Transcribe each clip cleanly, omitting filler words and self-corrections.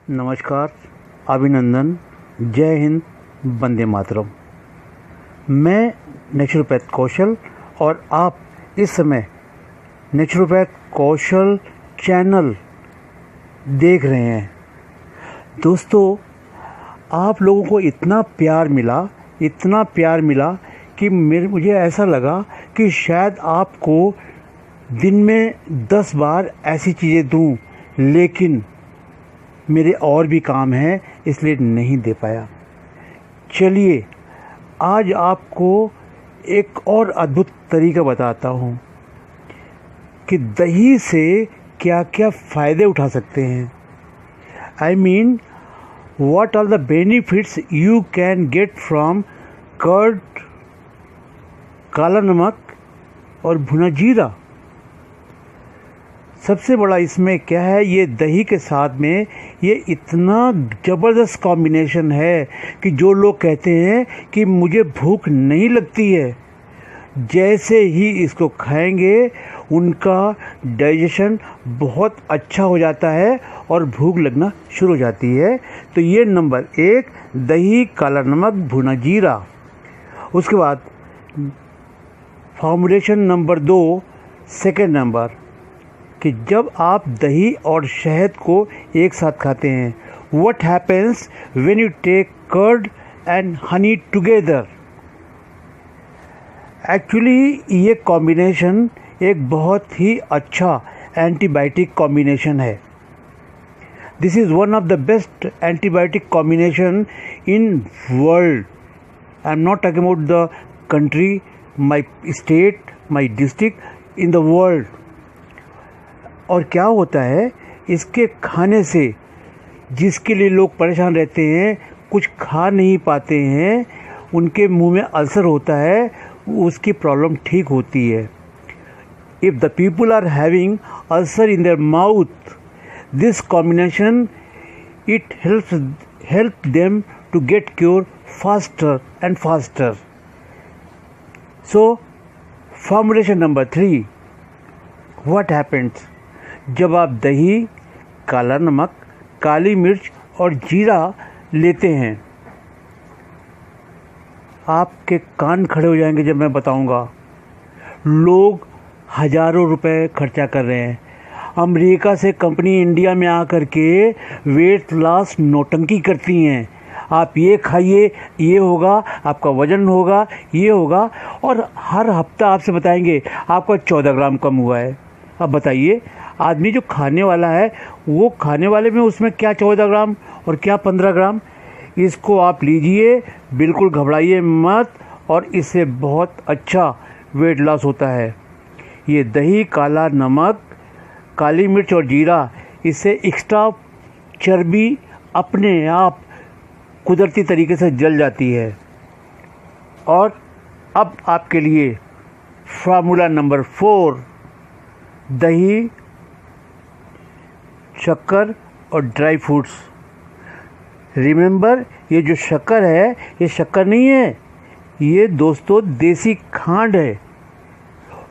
नमस्कार, अभिनंदन, जय हिंद, वंदे मातरम। मैं नेचुरोपैथ कौशल और आप इस समय नेचुरोपैथ कौशल चैनल देख रहे हैं। दोस्तों, आप लोगों को इतना प्यार मिला कि मुझे ऐसा लगा कि शायद आपको दिन में 10 बार ऐसी चीज़ें दूं, लेकिन मेरे और भी काम हैं, इसलिए नहीं दे पाया। चलिए, आज आपको एक और अद्भुत तरीका बताता हूँ कि दही से क्या क्या फ़ायदे उठा सकते हैं। I mean, what are the benefits you can get from curd, काला नमक और भुना जीरा। सबसे बड़ा इसमें क्या है, ये दही के साथ में ये इतना ज़बरदस्त कॉम्बिनेशन है कि जो लोग कहते हैं कि मुझे भूख नहीं लगती है, जैसे ही इसको खाएंगे उनका डाइजेशन बहुत अच्छा हो जाता है और भूख लगना शुरू हो जाती है। तो ये नंबर 1 दही, काला नमक, भुना जीरा। उसके बाद फॉर्मुलेशन नंबर 2, सेकेंड नंबर, कि जब आप दही और शहद को एक साथ खाते हैं, what happens when you take curd and honey together. Actually ये कॉम्बिनेशन एक बहुत ही अच्छा एंटीबायोटिक कॉम्बिनेशन है। This is one of the best antibiotic combination in world. I am not talking about the country, my state, my district, in the world. और क्या होता है, इसके खाने से जिसके लिए लोग परेशान रहते हैं, कुछ खा नहीं पाते हैं, उनके मुंह में अल्सर होता है, उसकी प्रॉब्लम ठीक होती है। If the people are having ulcer in their mouth, this combination it help them to get cure faster and faster. So formulation number 3, what happens जब आप दही, काला नमक, काली मिर्च और जीरा लेते हैं। आपके कान खड़े हो जाएंगे जब मैं बताऊंगा। लोग हज़ारों रुपए खर्चा कर रहे हैं। अमेरिका से कंपनी इंडिया में आकर के वेट लॉस नौटंकी करती हैं। आप ये खाइए, ये होगा, आपका वज़न होगा, ये होगा, और हर हफ्ता आपसे बताएंगे आपका 14 ग्राम कम हुआ है। अब बताइए, आदमी जो खाने वाला है, वो खाने वाले में उसमें क्या 14 ग्राम और क्या 15 ग्राम। इसको आप लीजिए, बिल्कुल घबराइए मत, और इससे बहुत अच्छा वेट लॉस होता है। ये दही, काला नमक, काली मिर्च और जीरा, इससे एक्स्ट्रा चर्बी अपने आप कुदरती तरीके से जल जाती है। और अब आपके लिए फार्मूला नंबर 4, दही, शक्कर और ड्राई फ्रूट्स। रिमेंबर, ये जो शक्कर है, ये शक्कर नहीं है, ये दोस्तों देसी खांड है।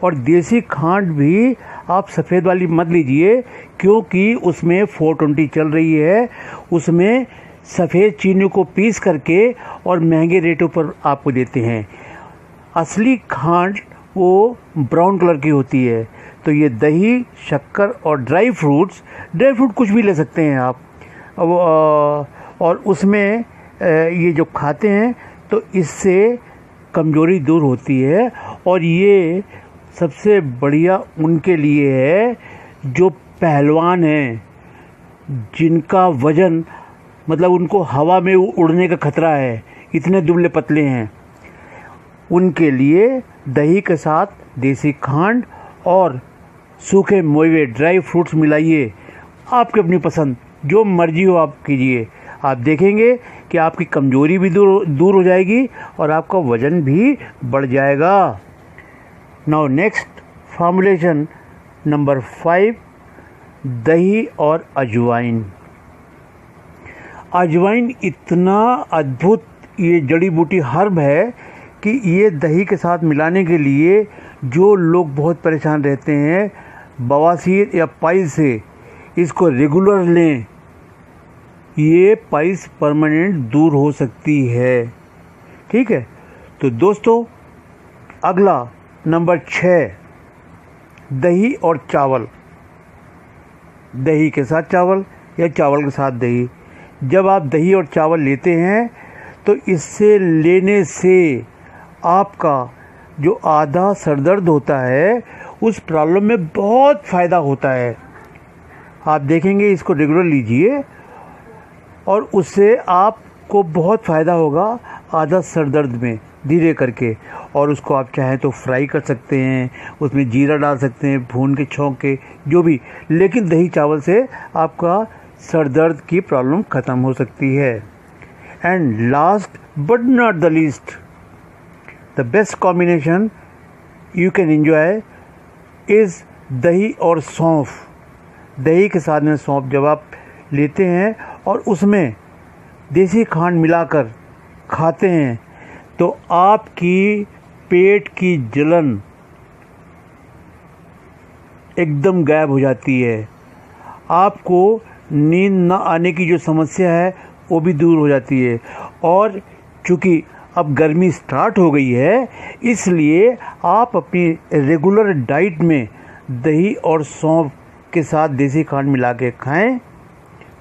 और देसी खांड भी आप सफ़ेद वाली मत लीजिए, क्योंकि उसमें 420 चल रही है। उसमें सफ़ेद चीनी को पीस करके और महंगे रेटों पर आपको देते हैं। असली खांड वो ब्राउन कलर की होती है। तो ये दही, शक्कर और ड्राई फ्रूट कुछ भी ले सकते हैं आप। और उसमें ये जो खाते हैं तो इससे कमज़ोरी दूर होती है। और ये सबसे बढ़िया उनके लिए है जो पहलवान हैं, जिनका वज़न मतलब उनको हवा में उड़ने का खतरा है, इतने दुबले पतले हैं। उनके लिए दही के साथ देसी खांड और सूखे मोए ड्राई फ्रूट्स मिलाइए। आपकी अपनी पसंद, जो मर्जी हो आप कीजिए। आप देखेंगे कि आपकी कमज़ोरी भी दूर हो जाएगी और आपका वज़न भी बढ़ जाएगा। नाउ नेक्स्ट फॉर्मुलेशन नंबर 5, दही और अजवाइन। अजवाइन इतना अद्भुत ये जड़ी बूटी हर्ब है कि ये दही के साथ मिलाने के लिए जो लोग बहुत परेशान रहते हैं बवासीर या पाइल से, इसको रेगुलर लें। ये पाइल्स परमानेंट दूर हो सकती है। ठीक है, तो दोस्तों अगला नंबर 6, दही और चावल। दही के साथ चावल या चावल के साथ दही। जब आप दही और चावल लेते हैं तो इससे लेने से आपका जो आधा सरदर्द होता है उस प्रॉब्लम में बहुत फ़ायदा होता है। आप देखेंगे, इसको रेगुलर लीजिए और उससे आपको बहुत फ़ायदा होगा आधा सरदर्द में, धीरे करके। और उसको आप चाहें तो फ्राई कर सकते हैं, उसमें जीरा डाल सकते हैं, भून के, छौंक के, जो भी। लेकिन दही चावल से आपका सर दर्द की प्रॉब्लम ख़त्म हो सकती है। And last but not the least, the best combination you can enjoy is दही और सौंफ। दही के साथ में सौंफ जब आप लेते हैं और उसमें देसी खांड मिलाकर खाते हैं तो आपकी पेट की जलन एकदम गायब हो जाती है। आपको नींद न आने की जो समस्या है वो भी दूर हो जाती है। और चूँकि अब गर्मी स्टार्ट हो गई है, इसलिए आप अपनी रेगुलर डाइट में दही और सौंफ के साथ देसी खांड मिला के खाएं,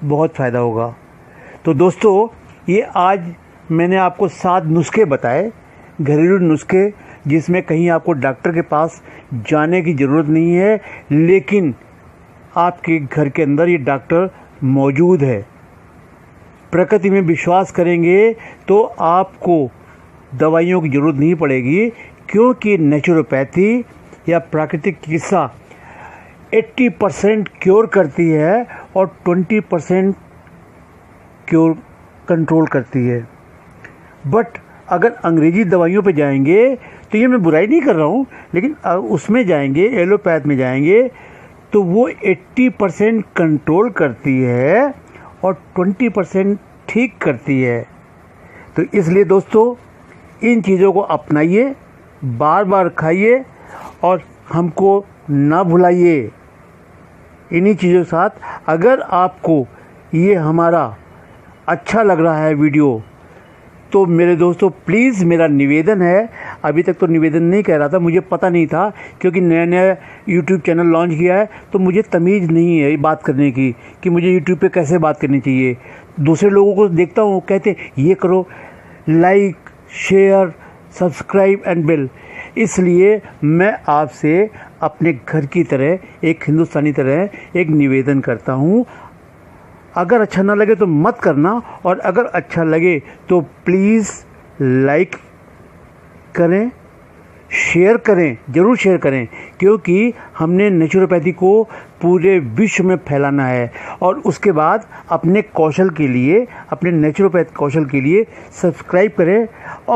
बहुत फ़ायदा होगा। तो दोस्तों, ये आज मैंने आपको 7 नुस्खे बताए, घरेलू नुस्खे, जिसमें कहीं आपको डॉक्टर के पास जाने की ज़रूरत नहीं है, लेकिन आपके घर के अंदर ये डॉक्टर मौजूद है। प्रकृति में विश्वास करेंगे तो आपको दवाइयों की ज़रूरत नहीं पड़ेगी, क्योंकि नेचुरोपैथी या प्राकृतिक चिकित्सा 80% क्योर करती है और 20% क्योर कंट्रोल करती है। बट अगर अंग्रेजी दवाइयों पे जाएंगे, तो ये मैं बुराई नहीं कर रहा हूँ, लेकिन उसमें जाएंगे, एलोपैथ में जाएंगे, तो वो 80% कंट्रोल करती है और 20% ठीक करती है। तो इसलिए दोस्तों, इन चीज़ों को अपनाइए, बार बार खाइए और हमको ना भुलाइए। इन्हीं चीज़ों के साथ, अगर आपको ये हमारा अच्छा लग रहा है वीडियो, तो मेरे दोस्तों प्लीज़, मेरा निवेदन है, अभी तक तो निवेदन नहीं कह रहा था, मुझे पता नहीं था, क्योंकि नया नया यूट्यूब चैनल लॉन्च किया है, तो मुझे तमीज़ नहीं है बात करने की कि मुझे यूट्यूब पे कैसे बात करनी चाहिए। दूसरे लोगों को देखता हूँ, कहते ये करो, like, share, subscribe and bell. इसलिए मैं आपसे अपने घर की तरह, एक हिंदुस्तानी तरह एक निवेदन करता हूँ। अगर अच्छा ना लगे तो मत करना, और अगर अच्छा लगे तो प्लीज़ लाइक करें, शेयर करें, ज़रूर शेयर करें, क्योंकि हमने नेचुरोपैथी को पूरे विश्व में फैलाना है। और उसके बाद अपने कौशल के लिए, अपने नेचुरोपैथ कौशल के लिए सब्सक्राइब करें। और